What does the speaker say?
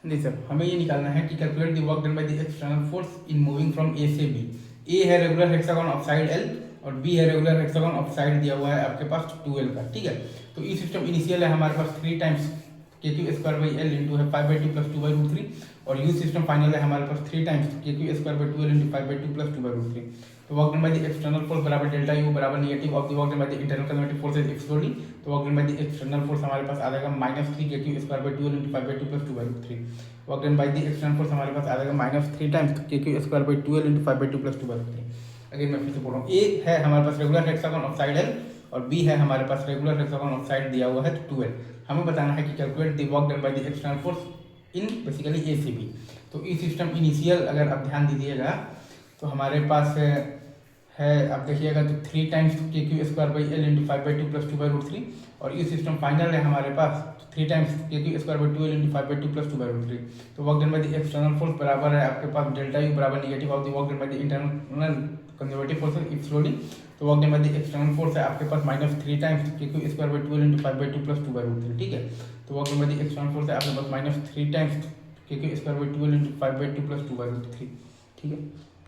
नहीं सर, हमें ये निकालना है कि calculate the work done by the external force in moving from a से बी। ए है regular hexagon of side l और बी है रेगुलर हेक्सागोन ऑफ साइड दिया हुआ है आपके पास 2l का, ठीक है। तो ई सिस्टम इनिशियल है हमारे पास 3 टाइम्स के q square by l into है 5/2 प्लस 2/√3 और यू सिस्टम फाइनल है हमारे पास 3 टाइम्स के q square by 2l into 5/2 plus 2/√3। तो work done by the external force बराबर डेल्टा यू बराबर negative of the work done by the internal convective forces excluding. तो work done by the external force हमारे पास आ जाएगा -3 के q square by 2l into 5/2 plus 2/√3। Work done by the external force हमारे पास आ जाएगा -3 टाइम्स के q square by 2l into 5/2 plus 2/√3। Again मैं फिर से बोल रहा हूँ, ए है हमारे पास regular hexagon of side l और बी है हमारे पास रेगुलर हेक्सागोन ऑफ साइड दिया हुआ है 2l। हमें बताना है कि calculate the work done by the external force in basically a से बी। तो ई सिस्टम इनिशियल अगर आप ध्यान दीजिएगा तो हमारे पास है आप देखिएगा तो 3 टाइम्स के q square by l into 5/2 plus 2/√3 और ई सिस्टम फाइनल है हमारे पास 3 टाइम्स के q square by 2l into 5/2 plus 2/√3। तो work done by the external force बराबर है आपके पास डेल्टा यू बराबर negative of the work done by the internal conservative force excluding. तो work done by the external force है आपके पास -3 टाइम्स के q square by 2l into 5/2 plus 2/√3, ठीक है। तो work done by the external force है आपके पास -3 टाइम्स के q square by 2l into 5/2 plus 2/√3, ठीक है।